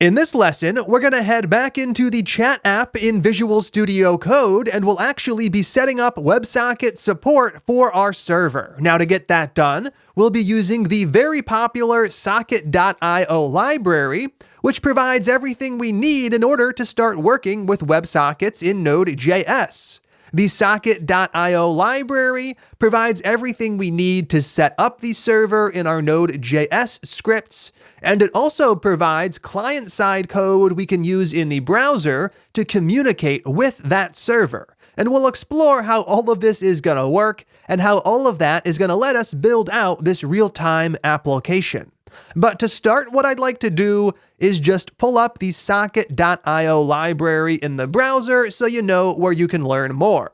In this lesson, we're going to head back into the chat app in Visual Studio Code, and we'll actually be setting up WebSocket support for our server. Now, to get that done, we'll be using the very popular socket.io library, which provides everything we need in order to start working with WebSockets in Node.js. The socket.io library provides everything we need to set up the server in our Node.js scripts, and it also provides client-side code we can use in the browser to communicate with that server. And we'll explore how all of this is going to work and how all of that is going to let us build out this real-time application. But to start, what I'd like to do is just pull up the socket.io library in the browser so you know where you can learn more.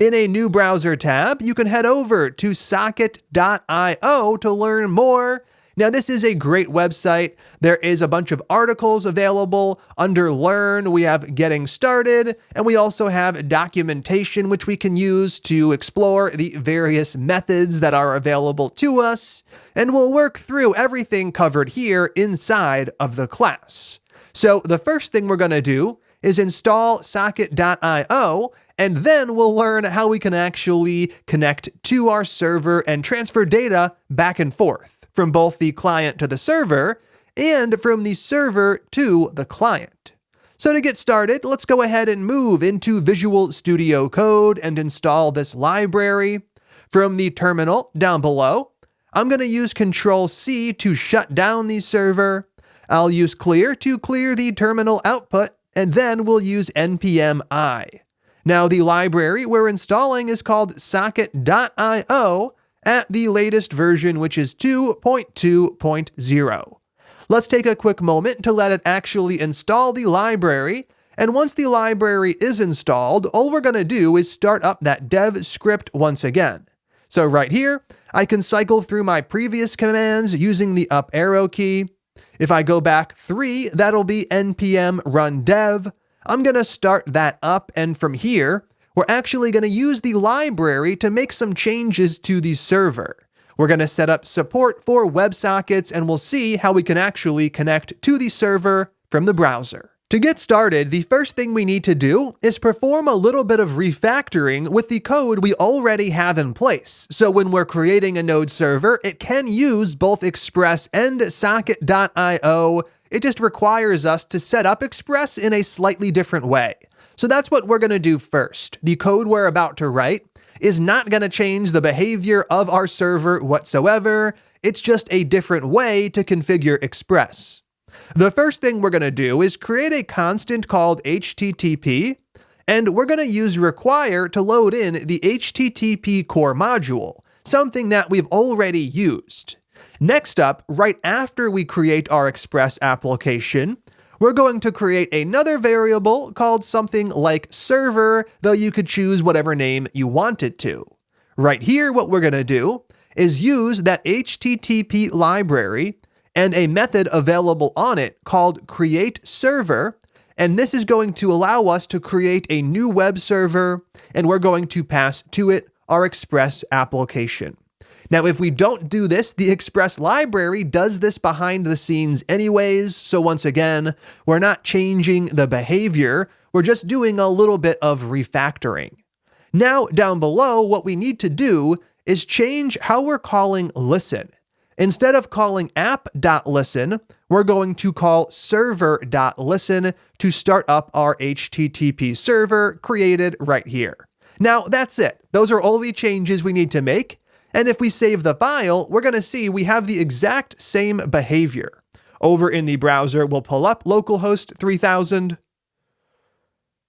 In a new browser tab, you can head over to socket.io to learn more. Now, this is a great website. There is a bunch of articles available. Under Learn, we have Getting Started, and we also have documentation, which we can use to explore the various methods that are available to us. And we'll work through everything covered here inside of the class. So the first thing we're going to do is install socket.io, and then we'll learn how we can actually connect to our server and transfer data back and forth from both the client to the server and from the server to the client. So to get started, let's go ahead and move into Visual Studio Code and install this library. From the terminal down below, I'm going to use Control-C to shut down the server. I'll use clear to clear the terminal output, and then we'll use npm i. Now, the library we're installing is called socket.io at the latest version, which is 2.2.0. Let's take a quick moment to let it actually install the library. And once the library is installed, all we're going to do is start up that dev script once again. So right here, I can cycle through my previous commands using the up arrow key. If I go back 3, that'll be npm run dev. I'm going to start that up, and from here, we're actually going to use the library to make some changes to the server. We're going to set up support for WebSockets, and we'll see how we can actually connect to the server from the browser. To get started, the first thing we need to do is perform a little bit of refactoring with the code we already have in place. So when we're creating a Node server, it can use both Express and socket.io. It just requires us to set up Express in a slightly different way. So that's what we're going to do first. The code we're about to write is not going to change the behavior of our server whatsoever. It's just a different way to configure Express. The first thing we're going to do is create a constant called HTTP, and we're going to use require to load in the HTTP core module, something that we've already used. Next up, right after we create our Express application, we're going to create another variable called something like server, though you could choose whatever name you wanted to. Right here, what we're going to do is use that HTTP library and a method available on it called createServer, and this is going to allow us to create a new web server, and we're going to pass to it our Express application. Now, if we don't do this, the Express library does this behind the scenes anyways, so once again, we're not changing the behavior, we're just doing a little bit of refactoring. Now, down below, what we need to do is change how we're calling listen. Instead of calling app.listen, we're going to call server.listen to start up our HTTP server created right here. Now, that's it. Those are all the changes we need to make. And if we save the file, we're going to see we have the exact same behavior. Over in the browser, we'll pull up localhost 3000.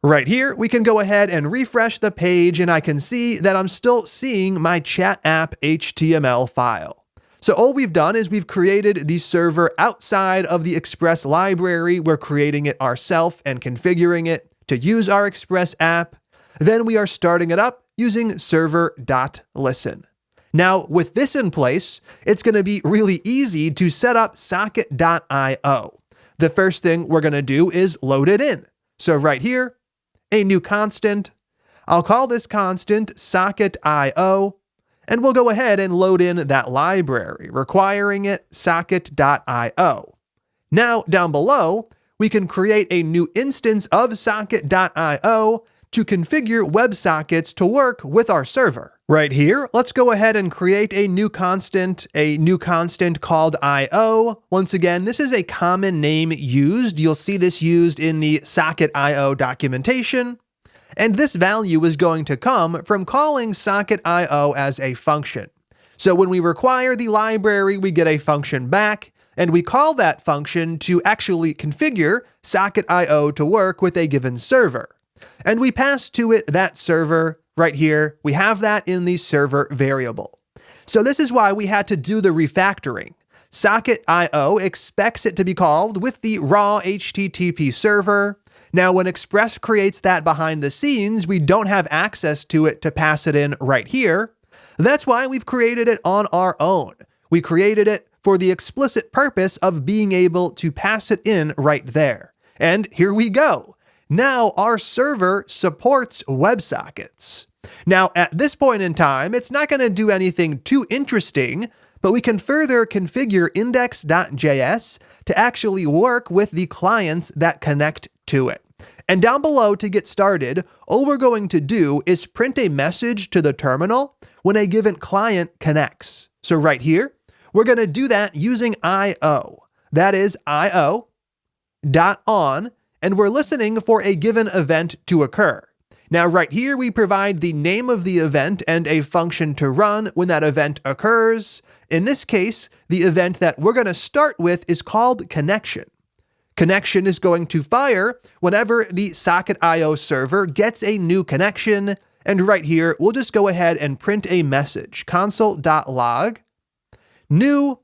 Right here, we can go ahead and refresh the page, and I can see that I'm still seeing my chat app HTML file. So all we've done is we've created the server outside of the Express library. We're creating it ourselves and configuring it to use our Express app. Then we are starting it up using server.listen. Now, with this in place, it's going to be really easy to set up socket.io. The first thing we're going to do is load it in. So right here, a new constant. I'll call this constant socket.io. And we'll go ahead and load in that library, requiring it socket.io. Now, down below, we can create a new instance of socket.io to configure WebSockets to work with our server. Right here, let's go ahead and create a new constant called IO. Once again, this is a common name used. You'll see this used in the socket.io documentation. And this value is going to come from calling socket.io as a function. So when we require the library, we get a function back, and we call that function to actually configure socket.io to work with a given server. And we pass to it that server right here. We have that in the server variable. So this is why we had to do the refactoring. Socket.io expects it to be called with the raw HTTP server. Now, when Express creates that behind the scenes, we don't have access to it to pass it in right here. That's why we've created it on our own. We created it for the explicit purpose of being able to pass it in right there. And here we go. Now our server supports WebSockets. Now, at this point in time, it's not going to do anything too interesting, but we can further configure index.js to actually work with the clients that connect to it. And down below, to get started, all we're going to do is print a message to the terminal when a given client connects. So right here, we're going to do that using IO. That is IO.on, and we're listening for a given event to occur. Now right here, we provide the name of the event and a function to run when that event occurs. In this case, the event that we're going to start with is called connection. Connection is going to fire whenever the socket.io server gets a new connection. And right here, we'll just go ahead and print a message, console.log, new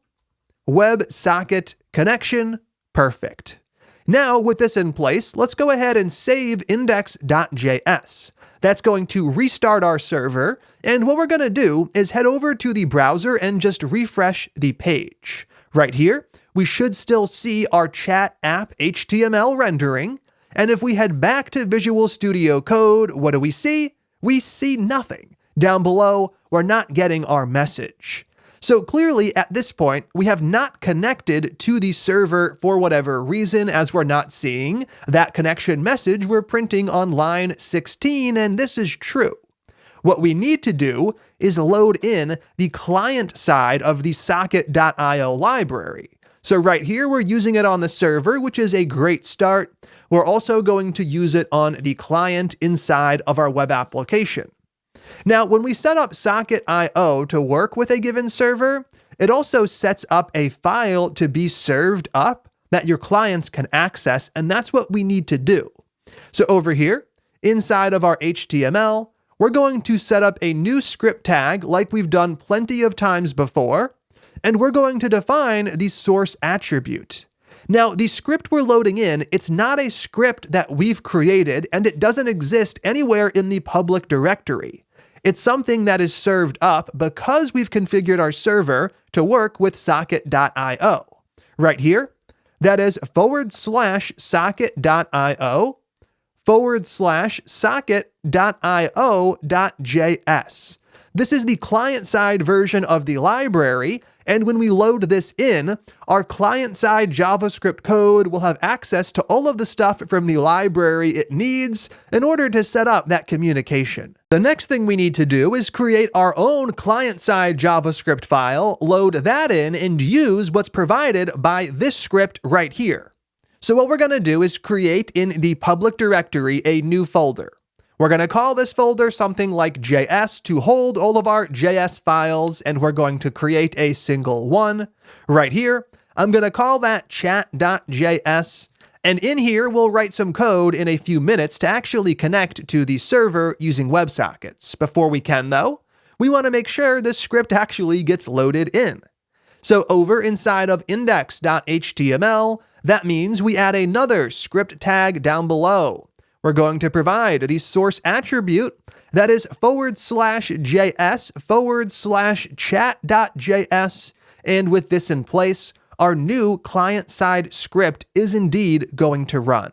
WebSocket connection, perfect. Now, with this in place, let's go ahead and save index.js. That's going to restart our server, and what we're going to do is head over to the browser and just refresh the page. Right here, we should still see our chat app HTML rendering, and if we head back to Visual Studio Code, what do we see? We see nothing. Down below, we're not getting our message. So clearly, at this point, we have not connected to the server for whatever reason, as we're not seeing that connection message we're printing on line 16, and this is true. What we need to do is load in the client side of the socket.io library. So right here, we're using it on the server, which is a great start. We're also going to use it on the client inside of our web application. Now, when we set up socket.io to work with a given server, it also sets up a file to be served up that your clients can access, and that's what we need to do. So over here, inside of our HTML, we're going to set up a new script tag like we've done plenty of times before, and we're going to define the source attribute. Now, the script we're loading in, it's not a script that we've created, and it doesn't exist anywhere in the public directory. It's something that is served up because we've configured our server to work with socket.io. Right here, that is /socket.io/socket.io.js. This is the client-side version of the library, and when we load this in, our client-side JavaScript code will have access to all of the stuff from the library it needs in order to set up that communication. The next thing we need to do is create our own client-side JavaScript file, load that in, and use what's provided by this script right here. So what we're going to do is create in the public directory a new folder. We're going to call this folder something like JS to hold all of our JS files, and we're going to create a single one. Right here, I'm going to call that chat.js, and in here, we'll write some code in a few minutes to actually connect to the server using WebSockets. Before we can, though, we want to make sure this script actually gets loaded in. So over inside of index.html, that means we add another script tag down below. We're going to provide the source attribute that is /JS/chat.js. And with this in place, our new client-side script is indeed going to run.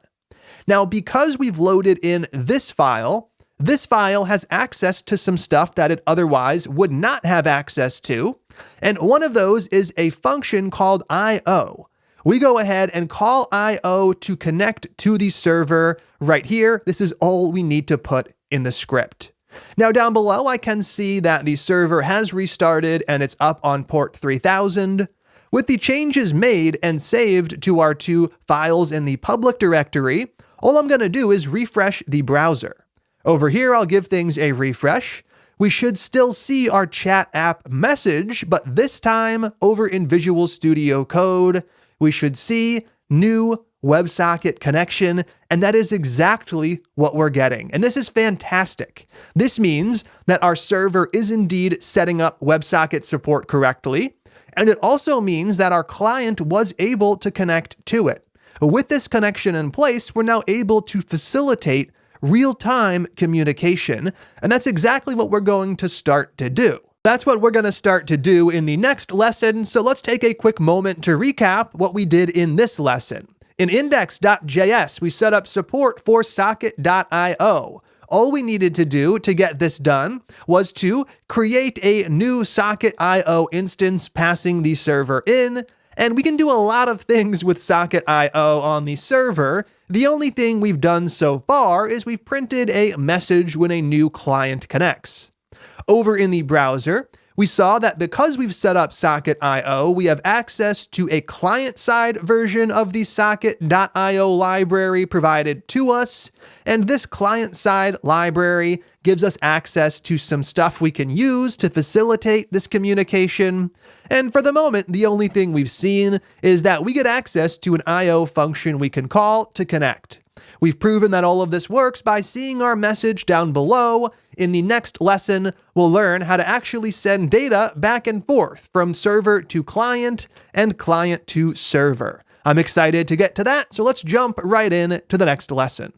Now, because we've loaded in this file has access to some stuff that it otherwise would not have access to. And one of those is a function called IO. we go ahead and call IO to connect to the server right here. This is all we need to put in the script. Now down below, I can see that the server has restarted and it's up on port 3000. With the changes made and saved to our 2 files in the public directory, all I'm going to do is refresh the browser. Over here, I'll give things a refresh. We should still see our chat app message, but this time over in Visual Studio Code, we should see new WebSocket connection, and that is exactly what we're getting. And this is fantastic. This means that our server is indeed setting up WebSocket support correctly, and it also means that our client was able to connect to it. With this connection in place, we're now able to facilitate real-time communication, and that's exactly what we're going to start to do. That's what we're going to start to do in the next lesson, so let's take a quick moment to recap what we did in this lesson. In index.js, we set up support for socket.io. All we needed to do to get this done was to create a new socket.io instance passing the server in, and we can do a lot of things with socket.io on the server. The only thing we've done so far is we've printed a message when a new client connects. Over in the browser, we saw that because we've set up socket.io, we have access to a client-side version of the socket.io library provided to us, and this client-side library gives us access to some stuff we can use to facilitate this communication. And for the moment, the only thing we've seen is that we get access to an IO function we can call to connect. We've proven that all of this works by seeing our message down below. In the next lesson, we'll learn how to actually send data back and forth from server to client and client to server. I'm excited to get to that, so let's jump right in to the next lesson.